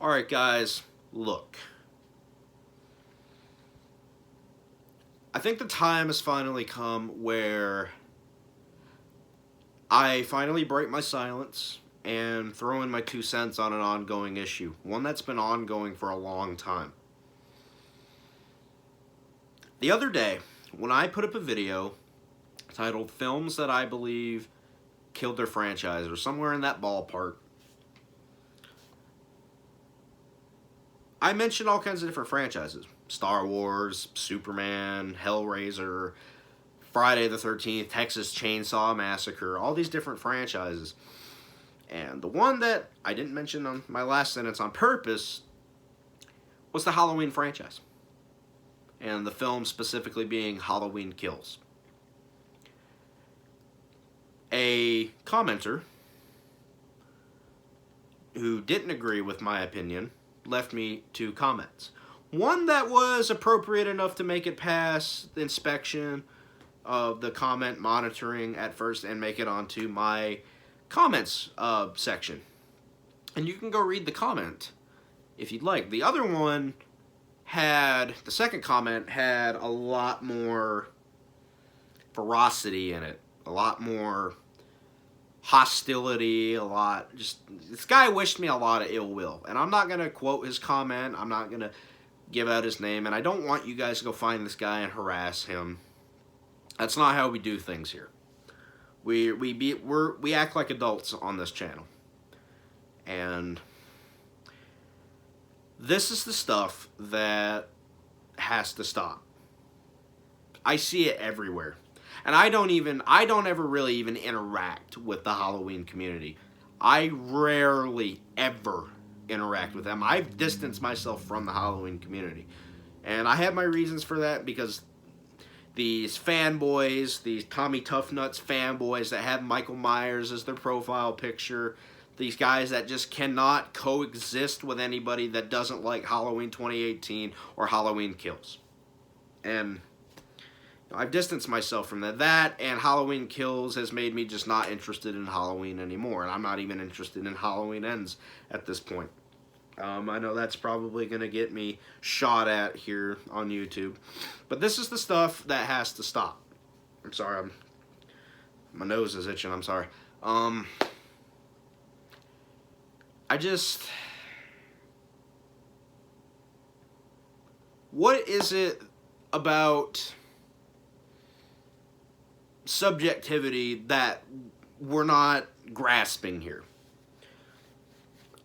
Alright guys, look. I think the time has finally come where I finally break my silence and throw in my 2 cents on an ongoing issue. One that's been ongoing for a long time. The other day, when I put up a video titled Films That I Believe Killed Their Franchise, or somewhere in that ballpark, I mentioned all kinds of different franchises. Star Wars, Superman, Hellraiser, Friday the 13th, Texas Chainsaw Massacre, all these different franchises. And the one that I didn't mention on my last sentence on purpose was the Halloween franchise. And the film specifically being Halloween Kills. A commenter who didn't agree with my opinion left me 2 comments. One that was appropriate enough to make it pass the inspection of the comment monitoring at first and make it onto my comments section. And you can go read the comment if you'd like. The other one the second comment had a lot more ferocity in it, a lot more hostility, this guy wished me a lot of ill will. And I'm not going to quote his comment, I'm not going to give out his name, and I don't want you guys to go find this guy and harass him. That's not how we do things here. We act like adults on this channel. And this is the stuff that has to stop. I see it everywhere. And I don't ever really even interact with the Halloween community. I rarely ever interact with them. I've distanced myself from the Halloween community. And I have my reasons for that, because these fanboys, these Tommy Toughnuts fanboys that have Michael Myers as their profile picture, these guys that just cannot coexist with anybody that doesn't like Halloween 2018 or Halloween Kills. And I've distanced myself from that. That and Halloween Kills has made me just not interested in Halloween anymore. And I'm not even interested in Halloween Ends at this point. I know that's probably going to get me shot at here on YouTube. But this is the stuff that has to stop. I'm sorry. My nose is itching. I'm sorry. What is it about subjectivity that we're not grasping here?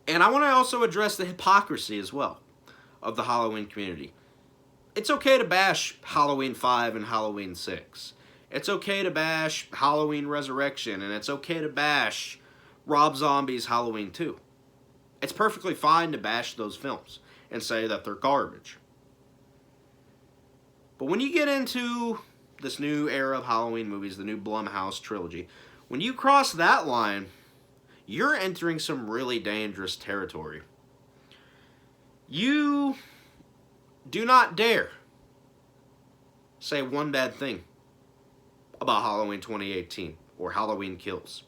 And I want to also address the hypocrisy as well of the Halloween community. It's okay to bash Halloween 5 and Halloween 6. It's okay to bash Halloween Resurrection, and it's okay to bash Rob Zombie's Halloween 2. It's perfectly fine to bash those films and say that they're garbage. But when you get into this new era of Halloween movies, the new Blumhouse trilogy, when you cross that line, you're entering some really dangerous territory. You do not dare say one bad thing about Halloween 2018 or Halloween Kills.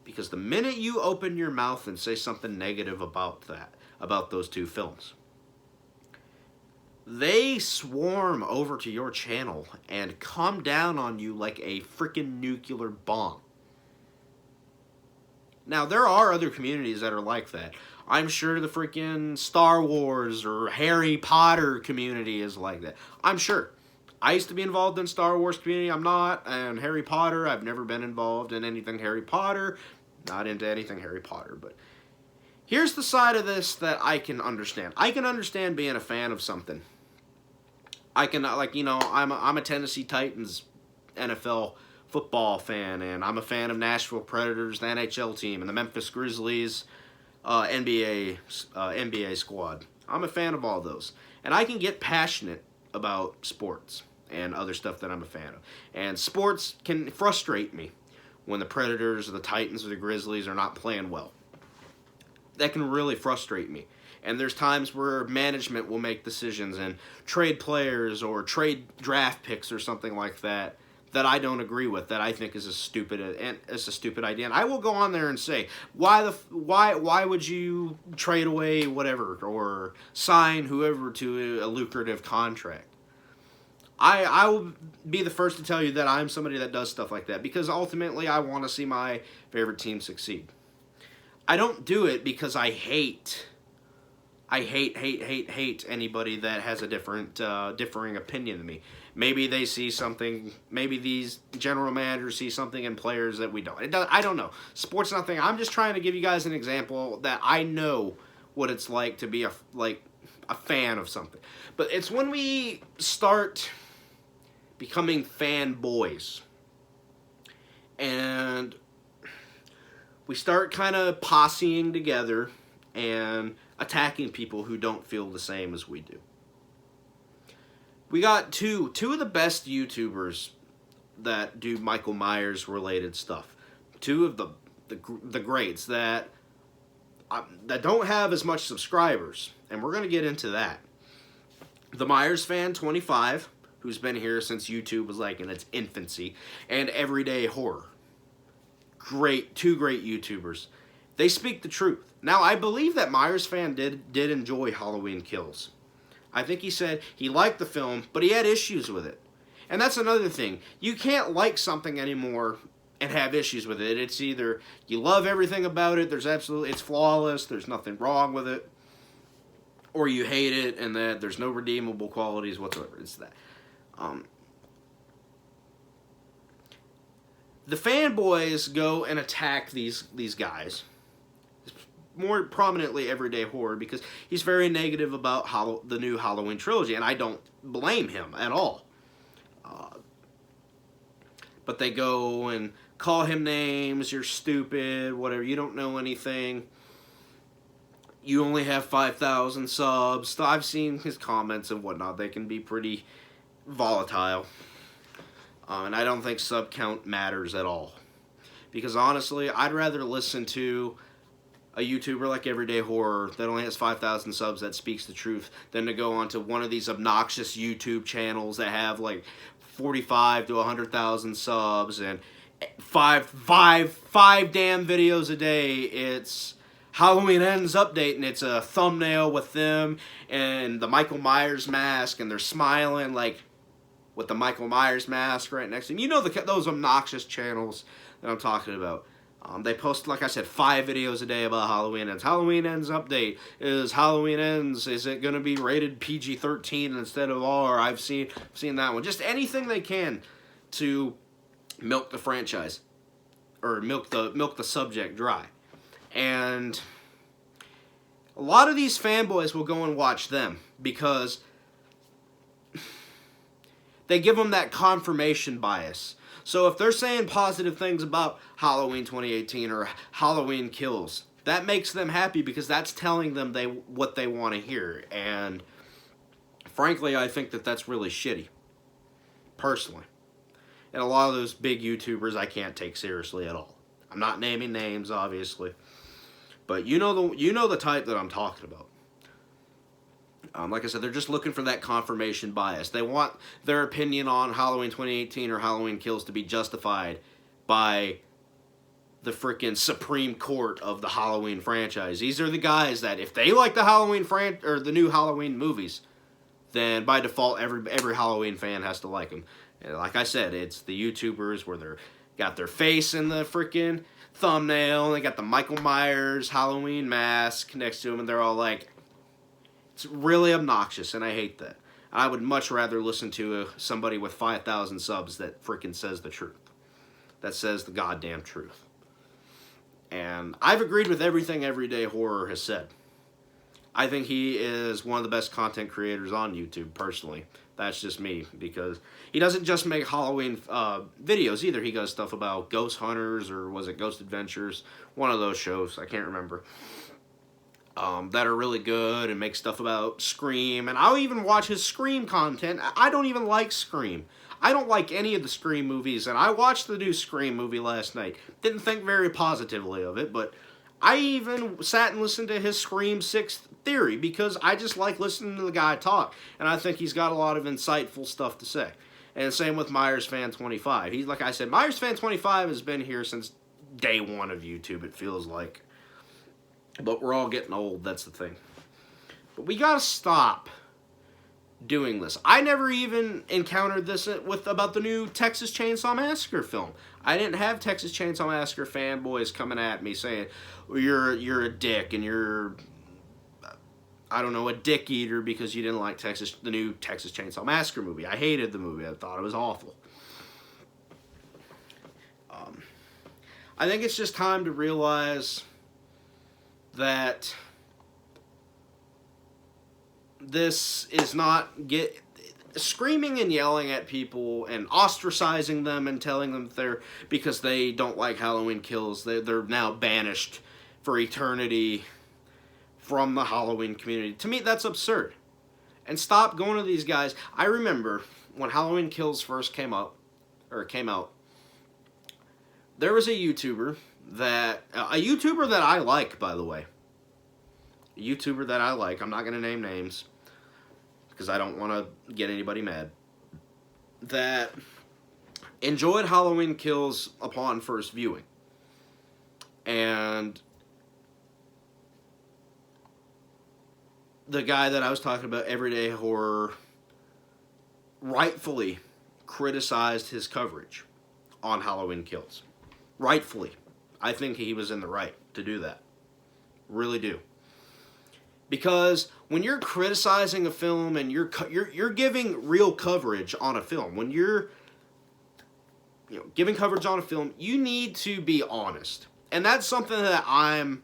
Because the minute you open your mouth and say something negative about those 2 films, they swarm over to your channel and come down on you like a freaking nuclear bomb. Now, there are other communities that are like that. I'm sure the freaking Star Wars or Harry Potter community is like that. I'm sure. I used to be involved in Star Wars community. I'm not. And Harry Potter, I've never been involved in anything Harry Potter. Not into anything Harry Potter. But here's the side of this that I can understand. I can understand being a fan of something. I can, I'm a Tennessee Titans NFL football fan, and I'm a fan of Nashville Predators, the NHL team, and the Memphis Grizzlies NBA squad. I'm a fan of all those. And I can get passionate about sports and other stuff that I'm a fan of. And sports can frustrate me when the Predators or the Titans or the Grizzlies are not playing well. That can really frustrate me. And there's times where management will make decisions and trade players or trade draft picks or something like that that I don't agree with, that I think is a stupid idea. And I will go on there and say, why would you trade away whatever or sign whoever to a lucrative contract? I will be the first to tell you that I'm somebody that does stuff like that because ultimately I want to see my favorite team succeed. I don't do it because I hate anybody that has a differing opinion than me. Maybe they see something, maybe these general managers see something in players that we don't. I don't know. Sports nothing. I'm just trying to give you guys an example that I know what it's like to be a fan of something. But it's when we start becoming fanboys and we start kind of posseing together and attacking people who don't feel the same as we do. We got two of the best YouTubers that do Michael Myers related stuff. Two of the greats that don't have as much subscribers, and we're going to get into that. The Myers Fan 25, who's been here since YouTube was like in its infancy, and Everyday Horror. Two great YouTubers. They speak the truth. Now, I believe that Myers Fan did enjoy Halloween Kills. I think he said he liked the film, but he had issues with it. And that's another thing. You can't like something anymore and have issues with it. It's either you love everything about it, it's flawless, there's nothing wrong with it, or you hate it and that there's no redeemable qualities whatsoever. It's that. The fanboys go and attack these guys. More prominently Everyday Horror because he's very negative about the new Halloween trilogy, and I don't blame him at all. But they go and call him names, you're stupid, whatever, you don't know anything. You only have 5,000 subs. I've seen his comments and whatnot. They can be pretty volatile. And I don't think sub count matters at all. Because honestly, I'd rather listen to a YouTuber like Everyday Horror that only has 5,000 subs that speaks the truth than to go onto one of these obnoxious YouTube channels that have like 45 to 100,000 subs and five damn videos a day. It's Halloween Ends update and it's a thumbnail with them and the Michael Myers mask and they're smiling like with the Michael Myers mask right next to him. You know those obnoxious channels that I'm talking about. They post, like I said, 5 videos a day about Halloween Ends. Halloween Ends update. Is Halloween Ends, is it going to be rated PG-13 instead of R? I've seen that one. Just anything they can to milk the franchise. Or milk the subject dry. And a lot of these fanboys will go and watch them because they give them that confirmation bias. So if they're saying positive things about Halloween 2018 or Halloween Kills, that makes them happy because that's telling them what they want to hear. And frankly, I think that that's really shitty, personally. And a lot of those big YouTubers I can't take seriously at all. I'm not naming names, obviously, but you know the type that I'm talking about. Like I said, they're just looking for that confirmation bias. They want their opinion on Halloween 2018 or Halloween Kills to be justified by the freaking Supreme Court of the Halloween franchise. These are the guys that if they like the Halloween or the new Halloween movies, then by default every Halloween fan has to like them. And like I said, it's the YouTubers where they're got their face in the freaking thumbnail and they got the Michael Myers Halloween mask next to them and they're all like, it's really obnoxious, and I hate that. I would much rather listen to somebody with 5,000 subs that freaking says the truth. That says the goddamn truth. And I've agreed with everything Everyday Horror has said. I think he is one of the best content creators on YouTube, personally. That's just me, because he doesn't just make Halloween videos either. He does stuff about Ghost Hunters, or was it Ghost Adventures? One of those shows, I can't remember. That are really good and make stuff about Scream. And I'll even watch his Scream content. I don't even like Scream. I don't like any of the Scream movies, and I watched the new Scream movie last night. Didn't think very positively of it, but I even sat and listened to his Scream 6 theory because I just like listening to the guy talk, and I think he's got a lot of insightful stuff to say. And same with Myers Fan 25. He's, like I said, Myers Fan 25 has been here since day one of YouTube, it feels like. But we're all getting old, that's the thing. But we gotta stop doing this. I never even encountered this about the new Texas Chainsaw Massacre film. I didn't have Texas Chainsaw Massacre fanboys coming at me saying, well, you're a dick and you're, I don't know, a dick eater because you didn't like the new Texas Chainsaw Massacre movie. I hated the movie. I thought it was awful. I think it's just time to realize that this is not screaming and yelling at people and ostracizing them and telling them because they don't like Halloween Kills, they're now banished for eternity from the Halloween community. To me, that's absurd. And stop going to these guys. I remember when Halloween Kills first came out, there was a YouTuber that I like, by the way. A YouTuber that I like. I'm not going to name names because I don't want to get anybody mad. That enjoyed Halloween Kills upon first viewing. And the guy that I was talking about, Everyday Horror, rightfully criticized his coverage on Halloween Kills. Rightfully. I think he was in the right to do that. Really do. Because when you're criticizing a film and you're giving real coverage on a film, when you're giving coverage on a film, you need to be honest. And that's something that I'm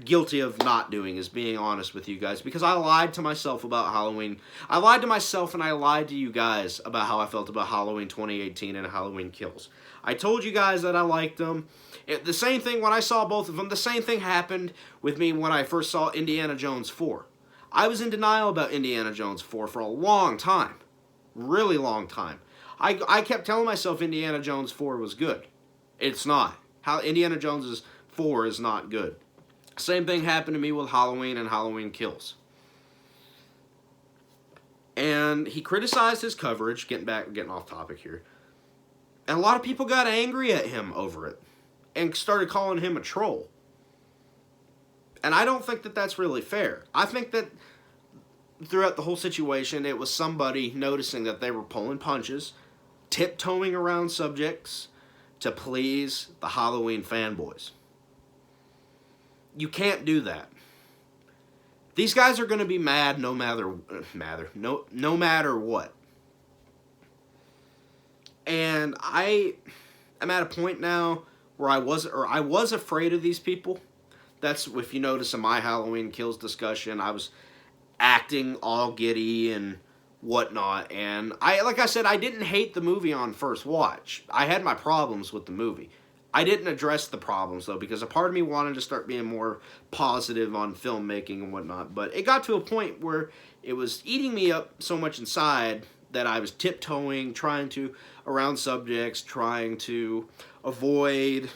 guilty of not doing, is being honest with you guys, because I lied to myself about Halloween. I lied to myself and I lied to you guys about how I felt about Halloween 2018 and Halloween Kills. I told you guys that I liked them. The same thing when I saw both of them. The same thing happened with me when I first saw Indiana Jones 4. I was in denial about Indiana Jones 4 for a long time. Really long time. I kept telling myself Indiana Jones 4 was good. It's not. Indiana Jones 4 is not good. Same thing happened to me with Halloween and Halloween Kills. And he criticized his coverage, getting off topic here. And a lot of people got angry at him over it and started calling him a troll. And I don't think that that's really fair. I think that throughout the whole situation, it was somebody noticing that they were pulling punches, tiptoeing around subjects to please the Halloween fanboys. You can't do that. These guys are going to be mad no matter what. And I am at a point now where I was afraid of these people. That's, if you notice in my Halloween Kills discussion, I was acting all giddy and whatnot. And like I said, I didn't hate the movie on first watch. I had my problems with the movie. I didn't address the problems, though, because a part of me wanted to start being more positive on filmmaking and whatnot. But it got to a point where it was eating me up so much inside that I was tiptoeing, around subjects, trying to avoid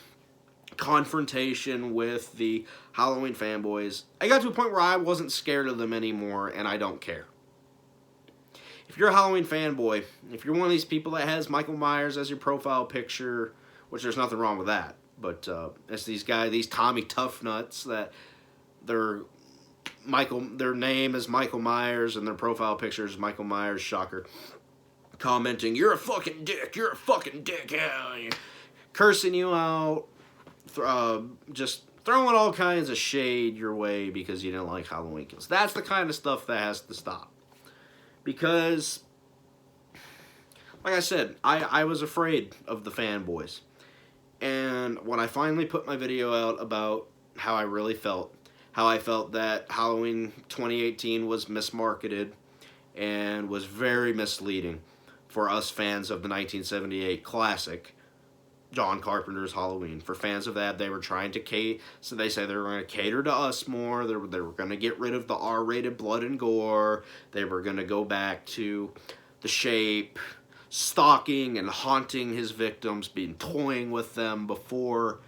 confrontation with the Halloween fanboys. I got to a point where I wasn't scared of them anymore, and I don't care. If you're a Halloween fanboy, if you're one of these people that has Michael Myers as your profile picture, which there's nothing wrong with that, but it's these Tommy Toughnuts that their name is Michael Myers and their profile picture is Michael Myers, shocker, commenting, "You're a fucking dick, yeah," cursing you out, just throwing all kinds of shade your way because you didn't like Halloween Kills. That's the kind of stuff that has to stop. Because, like I said, I was afraid of the fanboys. And when I finally put my video out about how I really felt, how I felt that Halloween 2018 was mismarketed and was very misleading for us fans of the 1978 classic, John Carpenter's Halloween. For fans of that, they were trying to so they say they were going to cater to us more. They were going to get rid of the R-rated blood and gore. They were going to go back to The Shape, stalking and haunting his victims, toying with them before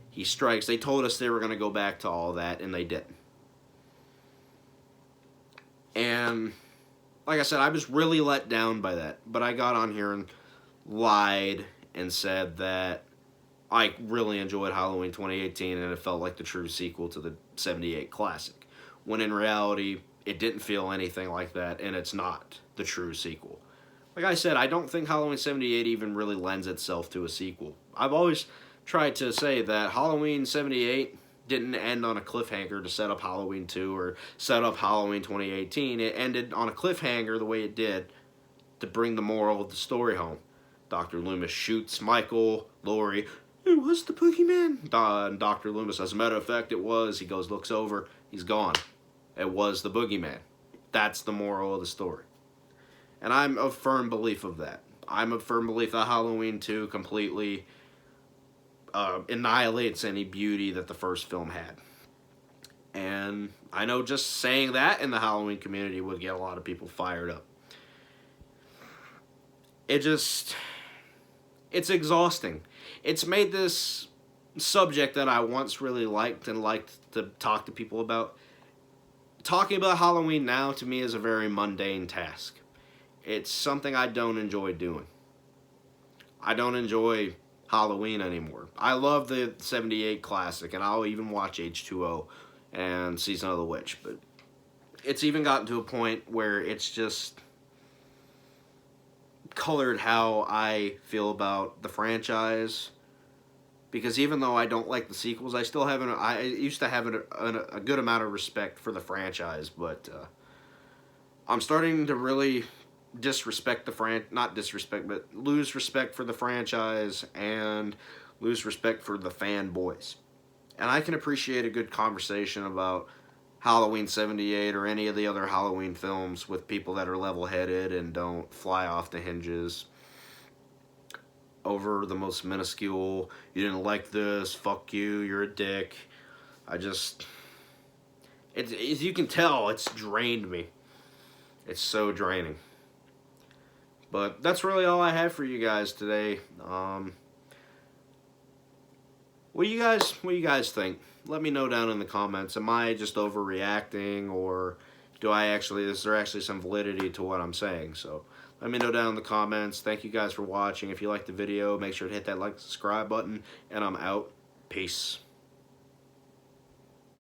he strikes. They told us they were going to go back to all that, and they didn't. And like I said, I was really let down by that. But I got on here and lied and said that I really enjoyed Halloween 2018 and it felt like the true sequel to the 78 classic. When in reality, it didn't feel anything like that, and it's not the true sequel. Like I said, I don't think Halloween 78 even really lends itself to a sequel. I've always tried to say that Halloween 78 didn't end on a cliffhanger to set up Halloween 2 or set up Halloween 2018. It ended on a cliffhanger the way it did to bring the moral of the story home. Dr. Loomis shoots Michael, Laurie. It was the boogeyman. And Dr. Loomis, as a matter of fact, it was. He goes, looks over, he's gone. It was the boogeyman. That's the moral of the story. And I'm of firm belief of that. I'm of firm belief that Halloween 2 completely annihilates any beauty that the first film had. And I know just saying that in the Halloween community would get a lot of people fired up. It's exhausting. It's made this subject that I once really liked and liked to talk to people about. Talking about Halloween now to me is a very mundane task. It's something I don't enjoy doing. I don't enjoy Halloween anymore. I love the 78 classic, and I'll even watch H2O and Season of the Witch, but it's even gotten to a point where it's just colored how I feel about the franchise, because even though I don't like the sequels, I used to have a good amount of respect for the franchise, but I'm starting to really disrespect not disrespect, but lose respect for the franchise and lose respect for the fanboys. And I can appreciate a good conversation about Halloween 78 or any of the other Halloween films with people that are level-headed and don't fly off the hinges over the most minuscule, you didn't like this, fuck you, you're a dick. As you can tell, it's drained me. It's so draining. But that's really all I have for you guys today. What do you guys think? Let me know down in the comments. Am I just overreacting, or is there actually some validity to what I'm saying? So let me know down in the comments. Thank you guys for watching. If you liked the video, make sure to hit that like, subscribe button, and I'm out. Peace.